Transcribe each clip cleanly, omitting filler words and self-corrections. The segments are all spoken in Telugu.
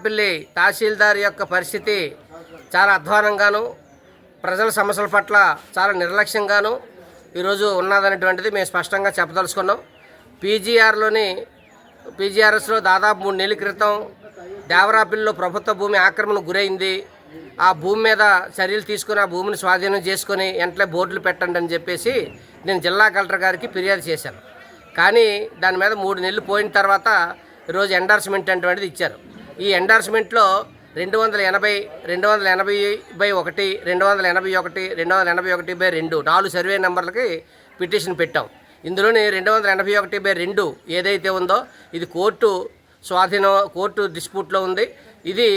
దేవరాపల్లి తహసీల్దార్ యొక్క పరిస్థితి చాలా అధ్వానంగాను, ప్రజల సమస్యల పట్ల చాలా నిర్లక్ష్యంగాను ఈరోజు ఉన్నదనేటువంటిది మేము స్పష్టంగా చెప్పదలుచుకున్నాం. పీజీఆర్ఎస్లో దాదాపు 3 నెలల క్రితం దేవరాపల్లిలో ప్రభుత్వ భూమి ఆక్రమణకు గురైంది. ఆ భూమి మీద చర్యలు తీసుకుని ఆ భూమిని స్వాధీనం చేసుకుని వెంటనే బోర్డులు పెట్టండి అని చెప్పేసి నేను జిల్లా కలెక్టర్ గారికి ఫిర్యాదు చేశాను. కానీ దాని మీద 3 నెలలు పోయిన తర్వాత ఈరోజు ఎండార్స్మెంట్ అటువంటిది ఇచ్చారు. ఈ ఎండార్స్మెంట్లో 280, 280/1, 281, 281/2 4 సర్వే నెంబర్లకి పిటిషన్ పెట్టాం. ఇందులోని 281/2 ఏదైతే ఉందో ఇది కోర్టు డిస్ప్యూట్లో ఉంది. ఇది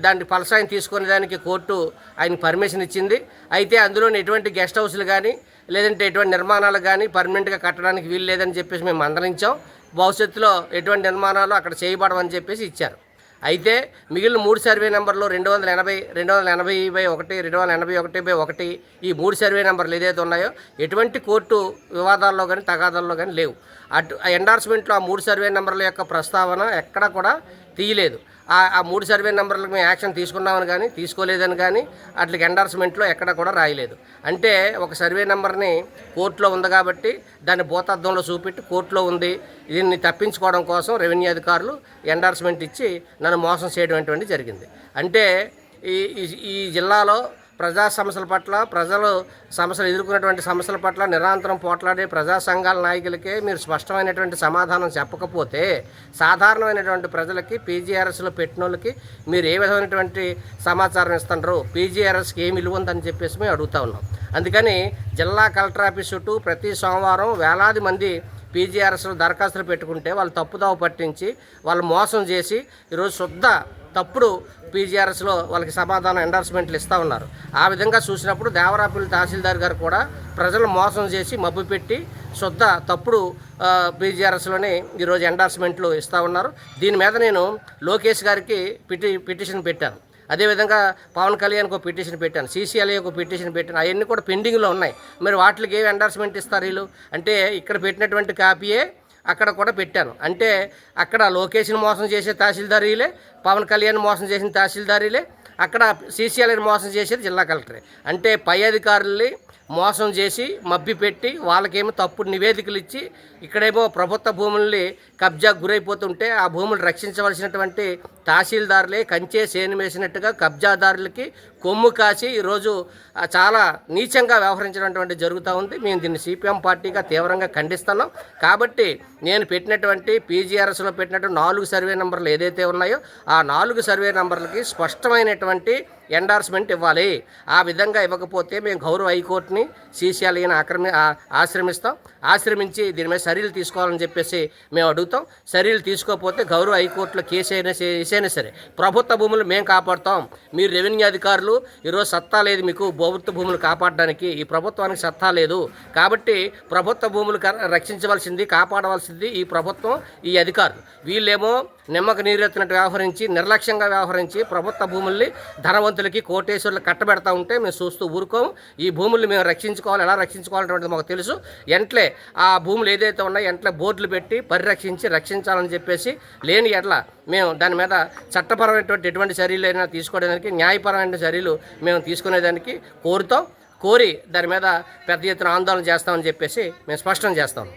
దాన్ని ఫలసాయం తీసుకునే దానికి కోర్టు ఆయన పర్మిషన్ ఇచ్చింది. అయితే అందులోని ఎటువంటి గెస్ట్ హౌస్లు కానీ లేదంటే ఎటువంటి నిర్మాణాలు కానీ పర్మనెంట్గా కట్టడానికి వీలు లేదని చెప్పేసి మేము మందలించాం. భవిష్యత్తులో ఎటువంటి నిర్మాణాలు అక్కడ చేయబడవని చెప్పేసి ఇచ్చారు. అయితే మిగిలిన 3 సర్వే నెంబర్లు 280, 280/1, 281/1 ఈ 3 సర్వే నెంబర్లు ఏదైతే ఉన్నాయో ఎటువంటి కోర్టు వివాదాల్లో కానీ తగాదాల్లో కానీ లేవు. ఎండార్స్మెంట్లో ఆ 3 సర్వే నెంబర్ల యొక్క ప్రస్తావన ఎక్కడ కూడా తీయలేదు. ఆ 3 సర్వే నెంబర్లకు మేము యాక్షన్ తీసుకున్నామని కానీ తీసుకోలేదని కానీ అట్లకి ఎండార్స్మెంట్లో ఎక్కడ కూడా రాయలేదు. అంటే ఒక సర్వే నెంబర్ని కోర్టులో ఉంది కాబట్టి దాన్ని భూతద్దంలో చూపెట్టి కోర్టులో ఉంది, దీన్ని తప్పించుకోవడం కోసం రెవెన్యూ అధికారులు ఎండార్స్మెంట్ ఇచ్చి నన్ను మోసం చేయడం అటువంటిది జరిగింది. అంటే ఈ జిల్లాలో ప్రజా సమస్యల పట్ల, ప్రజలు సమస్యలు ఎదుర్కొన్నటువంటి సమస్యల పట్ల నిరంతరం పోట్లాడే ప్రజా సంఘాల నాయకులకే మీరు స్పష్టమైనటువంటి సమాధానం చెప్పకపోతే సాధారణమైనటువంటి ప్రజలకి పీజీఆర్ఎస్లో పెట్టిన వాళ్ళకి మీరు ఏ విధమైనటువంటి సమాచారం ఇస్తున్నారు, పీజీఆర్ఎస్కి ఏమి విలువ ఉందని చెప్పేసి మేము అడుగుతూ ఉన్నాం. అందుకని జిల్లా కలెక్టర్ ఆఫీస్ చుట్టూ ప్రతి సోమవారం వేలాది మంది పీజీఆర్ఎస్లో దరఖాస్తులు పెట్టుకుంటే వాళ్ళు తప్పుదావ పట్టించి వాళ్ళు మోసం చేసి ఈరోజు శుద్ధ తప్పుడు పీజీఆర్ఎస్లో వాళ్ళకి సమాధానం ఎండార్స్మెంట్లు ఇస్తూ ఉన్నారు. ఆ విధంగా చూసినప్పుడు దేవరాపల్లి తహసీల్దార్ గారు కూడా ప్రజలు మోసం చేసి మభ్యపెట్టి శుద్ధ తప్పుడు పీజీఆర్ఎస్లోనే ఈరోజు ఎండార్స్మెంట్లు ఇస్తూ ఉన్నారు. దీని మీద నేను లోకేష్ గారికి పిటిషన్ పెట్టాను. అదేవిధంగా పవన్ కళ్యాణ్కి ఒక పిటిషన్ పెట్టాను, సీసీఎల్ఏకి ఒక పిటిషన్ పెట్టాను. అవన్నీ కూడా పెండింగ్లో ఉన్నాయి. మరి వాటికి ఏమి ఎండార్స్మెంట్ ఇస్తారు వీళ్ళు అంటే ఇక్కడ పెట్టినటువంటి కాపీయే అక్కడ కూడా పెట్టాను. అంటే అక్కడ లోకేష్ని మోసం చేసే తహసీల్దారీలే, పవన్ కళ్యాణ్ మోసం చేసిన తహసీల్దారీలే, అక్కడ సీసీఎల్ఏని మోసం చేసేది జిల్లా కలెక్టరే. అంటే పై అధికారుల్ని మోసం చేసి మభ్యపెట్టి వాళ్ళకేమో తప్పుడు నివేదికలు ఇచ్చి ఇక్కడేమో ప్రభుత్వ భూముల్ని కబ్జాకు గురైపోతుంటే ఆ భూములు రక్షించవలసినటువంటి తహసీల్దారులే కంచే సేను వేసినట్టుగా కబ్జాదారులకి కొమ్ము కాసి ఈరోజు చాలా నీచంగా వ్యవహరించినటువంటి జరుగుతూ ఉంది. మేము దీన్ని సిపిఎం పార్టీగా తీవ్రంగా ఖండిస్తున్నాం. కాబట్టి నేను పెట్టినటువంటి పీజీఆర్ఎస్లో పెట్టినటువంటి 4 సర్వే నెంబర్లు ఏదైతే ఉన్నాయో ఆ 4 సర్వే నెంబర్లకి స్పష్టమైనటువంటి ఎండార్స్మెంట్ ఇవ్వాలి. ఆ విధంగా ఇవ్వకపోతే మేము గౌరవ హైకోర్టుని సీసీఎల్ఏని ఆశ్రమించి దీని మీద చర్యలు తీసుకోవాలని చెప్పేసి మేము అడుగుతాం. చర్యలు తీసుకోకపోతే గౌరవ హైకోర్టులో కేసు అయినా సరే ప్రభుత్వ భూములు మేము కాపాడుతాం. మీరు రెవెన్యూ అధికారులు ఈరోజు సత్తా లేదు, మీకు ప్రభుత్వ భూములు కాపాడడానికి ఈ ప్రభుత్వానికి సత్తా లేదు. కాబట్టి ప్రభుత్వ భూములు రక్షించవలసింది, కాపాడవలసింది ఈ ప్రభుత్వం, ఈ అధికారులు. వీళ్ళేమో నిమ్మక నీరెత్తినట్టు వ్యవహరించి నిర్లక్ష్యంగా వ్యవహరించి ప్రభుత్వ భూముల్ని ధనవంతులకి కోటేశ్వర్లు కట్టబెడతా ఉంటే మేము చూస్తూ ఊరుకోము. ఈ భూముల్ని మేము రక్షించుకోవాలి, ఎలా రక్షించుకోవాలనేటువంటిది మాకు తెలుసు. ఎంట్లే ఆ భూములు ఏదైతే ఉన్నాయో ఎంట్లే బోర్డులు పెట్టి రక్షించాలని చెప్పేసి లేని ఎట్ల మేము దాని మీద చట్టపరమైనటువంటి ఎటువంటి చర్యలు అయినా తీసుకోవడానికి, న్యాయపరమైన చర్యలు మేము తీసుకునేదానికి కోరి దాని మీద పెద్ద ఎత్తున ఆందోళన చేస్తామని చెప్పేసి మేము స్పష్టం చేస్తాం.